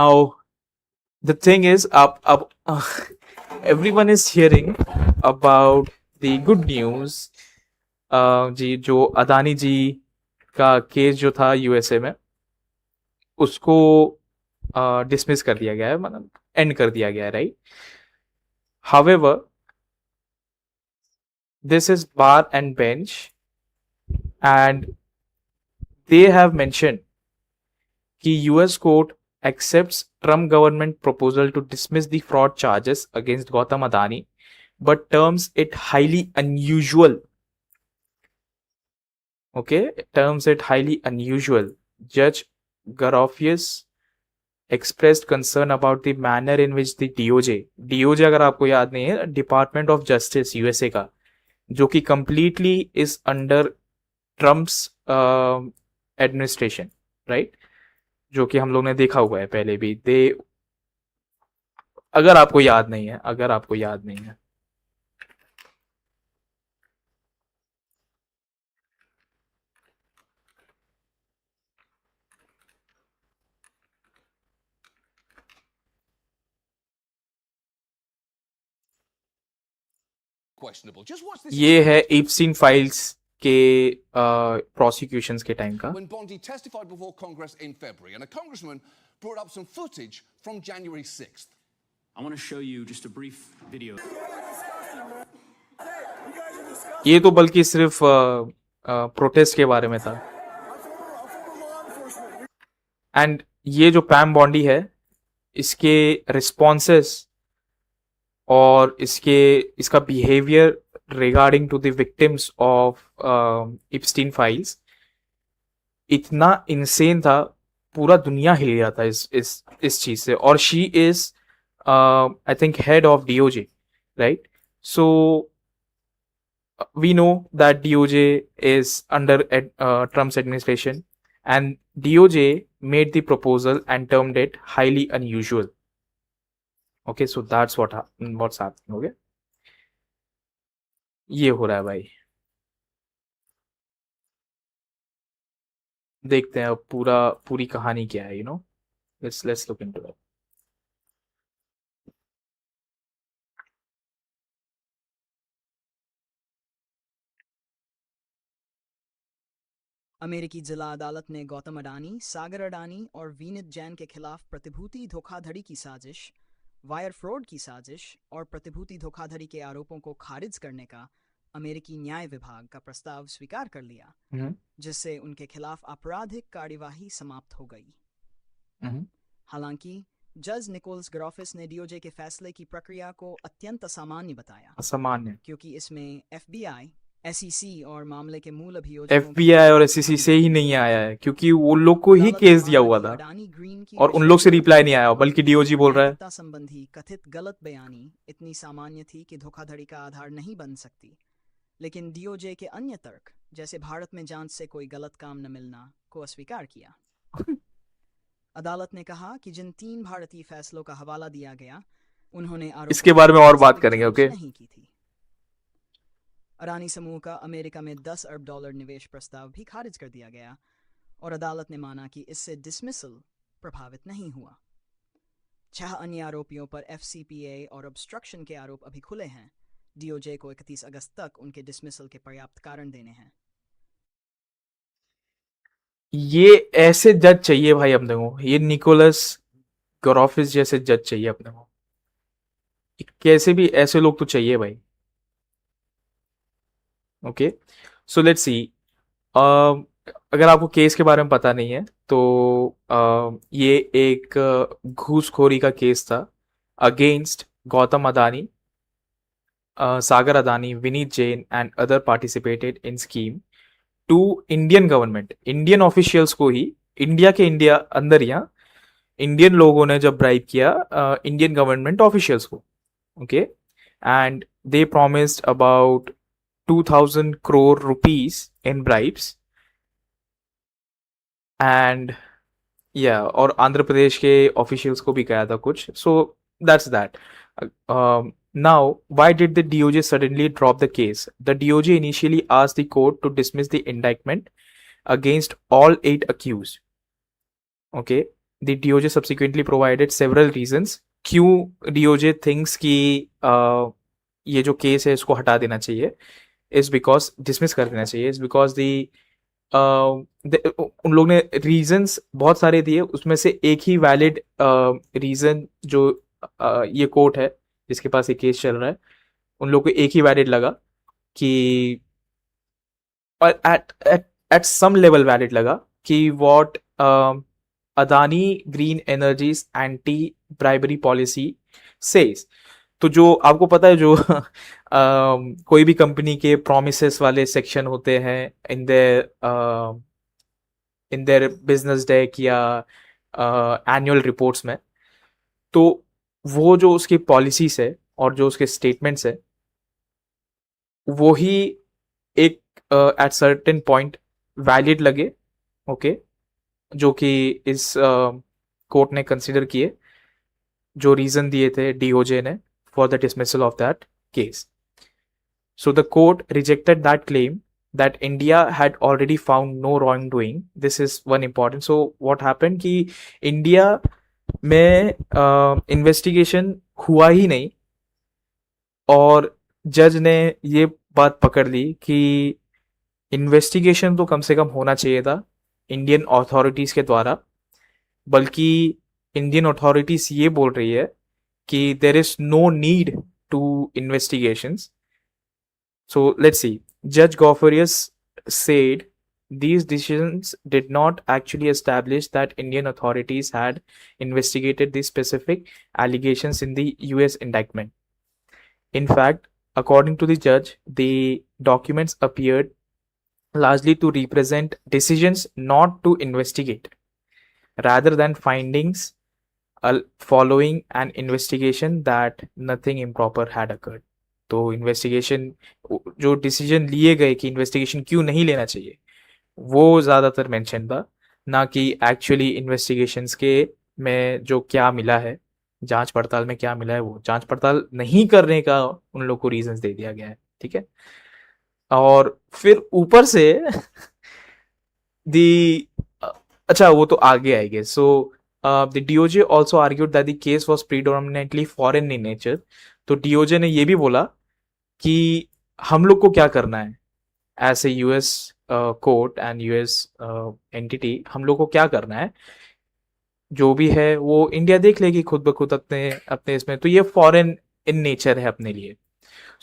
Now the thing is, everyone is hearing about the good news. जी जो अदानी जी का case जो था यूएसए में, उसको डिसमिस कर दिया गया है, मतलब एंड कर दिया गया है, right? However, this is bar and bench, and they have mentioned कि US court accepts Trump government proposal to dismiss the fraud charges against Gautam Adani, but terms it highly unusual. Okay, terms it highly unusual. Judge Garofius expressed concern about the manner in which the DOJ अगर आपको याद नहीं है, department of justice USA का, जो कि completely is under Trump's administration, right? जो कि हम लोग ने देखा हुआ है पहले भी। अगर आपको याद नहीं है, ये है एप्स्टीन फाइल्स के प्रोसिक्यूशंस के टाइम का। When Bondi testified before Congress in February, and a congressman brought up some footage from January 6th. I want to show you just a brief video. ये तो बल्कि सिर्फ प्रोटेस्ट के बारे में था। एंड ये जो पैम बॉन्डी है, इसके रिस्पॉन्सेस और इसका behaviour regarding to the victims of Epstein files इतना इनसेन था, पूरा दुनिया हिल गया था इस चीज से। और she is I think head of DOJ, right? So we know that DOJ is under Trump's administration, and DOJ made the proposal and termed it highly unusual. Okay, so that's what's happening. Okay, ये हो रहा है भाई। देखते हैं अब पूरी कहानी क्या है, let's look into it. अमेरिकी जिला अदालत ने गौतम अडानी, सागर अडानी और वीनित जैन के खिलाफ प्रतिभूति धोखाधड़ी की साजिश, वायर फ्रॉड की साजिश और प्रतिभूति धोखाधड़ी के आरोपों को खारिज करने का अमेरिकी न्याय विभाग का प्रस्ताव स्वीकार कर लिया, जिससे उनके खिलाफ आपराधिक कार्यवाही समाप्त हो गई। हालांकि जज निकोलस ग्रॉफिस ने डीओजे के फैसले की प्रक्रिया को अत्यंत असामान्य बताया, क्योंकि इसमें एफबीआई, एसईसी और मामले के मूल अभियोजकों एफबीआई और एसईसी से ही नहीं आया है, क्योंकि वो लोग को ही केस दिया हुआ था और उन लोग से रिप्लाई नहीं आया, बल्कि डीओजी बोल रहा है संबंधी कथित गलत बयानी इतनी सामान्य थी कि धोखाधड़ी का आधार नहीं बन सकती। लेकिन डीओजे के अन्य तर्क, जैसे भारत में जांच से कोई गलत काम न मिलना, को अस्वीकार किया। अदालत ने कहा कि जिन 3 भारतीय फैसलों का हवाला दिया गया, उन्होंने इसके बारे में और बात करेंगे। ओके, नहीं की थी। अडानी समूह का अमेरिका में $10 अरब निवेश प्रस्ताव भी खारिज कर दिया गया और अदालत ने माना कि इससे डिसमिसल प्रभावित नहीं हुआ। 6 अन्य आरोपियों पर एफसीपीए और ऑब्स्ट्रक्शन के आरोप अभी खुले हैं। डीओजे को 31 अगस्त तक उनके डिसमिसल के पर्याप्त कारण देने हैं। ये ऐसे जज चाहिए भाई अपने को, ये निकोलस ग्रॉफिस जैसे जज चाहिए अपने को। कैसे भी ऐसे लोग तो चाहिए भाई। Okay, so let's see. अगर आपको केस के बारे में पता नहीं है तो ये एक घूसखोरी का केस था against Gautam Adani, Sagar Adani, Vineet Jain and other participated in scheme to Indian government, Indian officials को ही, इंडिया अंदर या इंडियन लोगों ने जब ब्राइब किया इंडियन गवर्नमेंट ऑफिशियल्स को। Okay, and they promised about 2000 crore rupees in bribes, and yeah, और आंध्र प्रदेश के ऑफिशियल्स को भी कहा था कुछ। so that's that. Now, why did the DOJ suddenly drop the case? The DOJ initially asked the court to dismiss the indictment against all 8 accused. Okay, The DOJ subsequently provided several reasons क्यों DOJ thinks कि ये जो case है इसको हटा देना चाहिए, is because dismiss कर देना चाहिए, is because उन लोग ने रीजंस बहुत सारे दिए, उसमें से एक ही वैलिड रीजन जो ये कोर्ट है जिसके पास ये केस चल रहा है, उन लोग को एक ही वैलिड लगा कि at at at some level valid लगा कि what Adani green energies anti bribery policy says. तो जो आपको पता है जो कोई भी कंपनी के प्रोमिसेस वाले सेक्शन होते हैं इन देयर बिजनेस डेक या एनुअल रिपोर्ट्स में, तो वो जो उसकी पॉलिसीज है और जो उसके स्टेटमेंट्स है वो ही एक एट सर्टेन पॉइंट वैलिड लगे, ओके, जो कि इस कोर्ट ने कंसिडर किए, जो रीजन दिए थे डीओजे ने for the dismissal of that case. So the court rejected that claim that India had already found no wrongdoing. This is one important. So what happened कि India में investigation हुआ ही नहीं, और जज ने ये बात पकड़ ली कि इन्वेस्टिगेशन तो कम से कम होना चाहिए था इंडियन अथॉरिटीज़ के द्वारा, बल्कि इंडियन अथॉरिटीज़ ये बोल रही है कि there is no need to investigations. So let's see. Judge Gaufferius said these decisions did not actually establish that Indian authorities had investigated the specific allegations in the US indictment. In fact, according to the judge, the documents appeared largely to represent decisions not to investigate rather than findings following an investigation that nothing improper had occurred. तो investigation जो decision लिए गए कि investigation क्यों नहीं लेना चाहिए वो ज़्यादातर मेंशन था, ना कि एक्चुअली इन्वेस्टिगेशंस के में जो क्या मिला है, जांच पड़ताल में क्या मिला है, वो जांच पड़ताल नहीं करने का उन लोग को रीजंस दे दिया गया है, ठीक है। और फिर ऊपर से दी अच्छा वो तो आगे आएंगे। सो the DOJ also argued that the case was predominantly foreign in nature. तो DOJ ने ये भी बोला कि हम लोग को क्या करना है as a US court and US entity, हम लोग को क्या करना है, जो भी है वो इंडिया देख लेगी खुद ब खुद अपने अपने इसमें, तो ये फॉरेन इन नेचर है अपने लिए।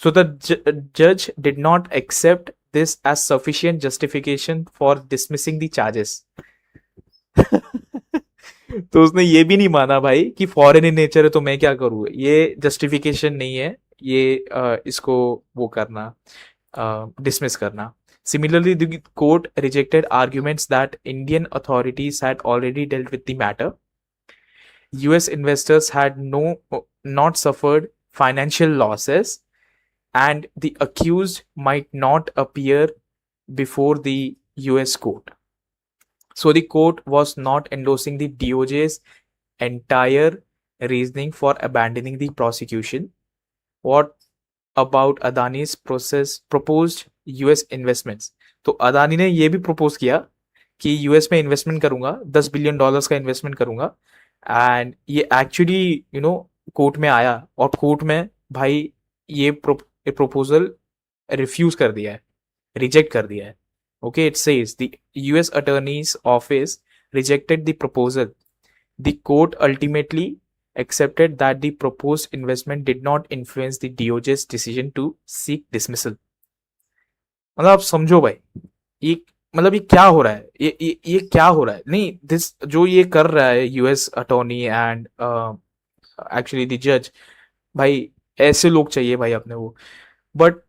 सो द जज did not accept this as sufficient justification for dismissing the charges. तो उसने ये भी नहीं माना भाई कि फॉरेन इन नेचर है तो मैं क्या करूँ, ये जस्टिफिकेशन नहीं है ये इसको वो करना, डिसमिस करना। Similarly, the court rejected arguments that Indian authorities had already dealt with the matter. US investors had not suffered financial losses, and the accused might not appear before the US court. So the court was not endorsing the DOJ's entire reasoning for abandoning the prosecution. What about Adani's proposed US investments? तो अदानी ने ये भी propose किया कि US में investment करूंगा, $10 billion का investment करूंगा, एंड ये एक्चुअली कोर्ट में आया और कोर्ट में भाई ये प्रपोजल रिफ्यूज कर दिया है, रिजेक्ट कर दिया है। Okay, it says the US Attorney's Office rejected the proposal. The court ultimately accepted that the proposed investment did not influence the DOJ's decision to seek dismissal. मतलब आप समझो भाई, ये मतलब ये क्या हो रहा है, ये क्या हो रहा है, नहीं दिस जो ये कर रहा है US attorney and actually the जज, भाई ऐसे लोग चाहिए भाई अपने वो। बट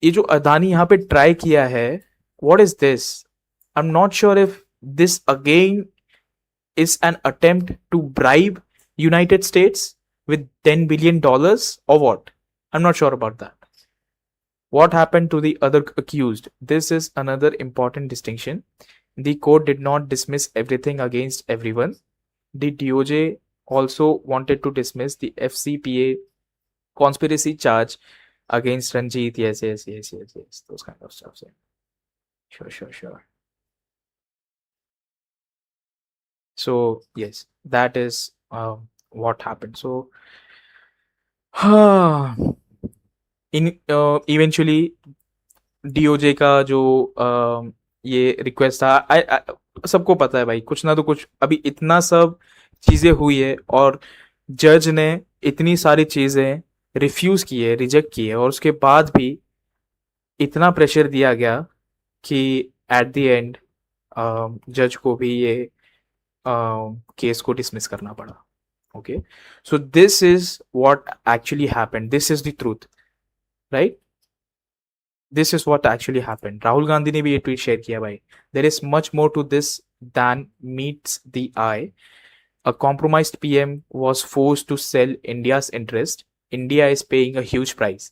ये जो अदानी यहाँ पे ट्राई किया है, what is this? I'm not sure if this again is an attempt to bribe United States with $10 billion or what? I'm not sure about that. What happened to the other accused? This is another important distinction. The court did not dismiss everything against everyone. The DOJ also wanted to dismiss the FCPA conspiracy charge against Ranjit. Yes. Those kind of stuff. Sure. So yes, that is what happened. So in eventually DOJ का जो ये request था, सबको पता है भाई, कुछ ना तो कुछ अभी इतना सब चीजें हुई है और जज ने इतनी सारी चीजें रिफ्यूज की है, रिजेक्ट की है, और उसके बाद भी इतना प्रेशर दिया गया कि एट द एंड जज को भी ये केस को डिसमिस करना पड़ा. Okay, so this is what actually happened, this is the truth, right? This is what actually happened. Rahul Gandhi ने भी ये ट्वीट शेयर किया भाई. There is much more to this than meets the eye. A compromised PM was forced to sell India's interest. India is paying a huge price.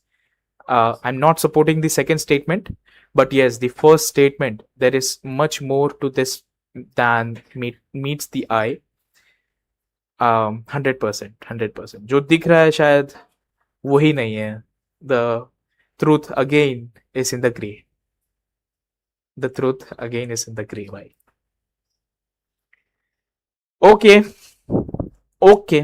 I'm not supporting the second statement, but yes, the first statement, there is much more to this than meets the eye. 100%, 100%. जो दिख रहा है शायद वही नहीं है. The truth again is in the gray. The truth again is in the gray, भाई. Okay okay.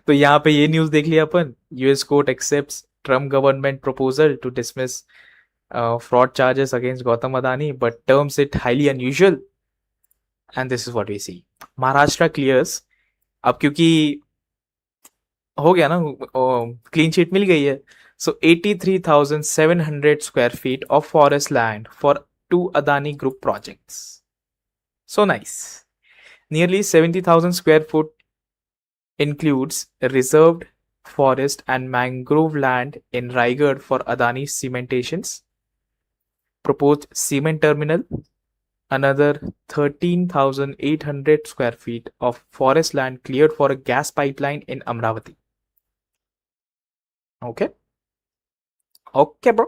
तो यहाँ पे ये न्यूज देख लिया अपन. US court accepts Trump government proposal to dismiss fraud charges against Gautam Adani but terms it highly unusual. And this is what we see. Maharashtra clears. अब क्योंकि हो गया ना, क्लीन शीट मिल गई है. सो 83,700 square feet of forest land for 2 Adani group projects. So nice. Nearly 70,000 square foot includes reserved forest and mangrove land in Raigad for Adani cementations, proposed cement terminal, another 13,800 square feet of forest land cleared for a gas pipeline in Amravati. Okay? Okay, bro.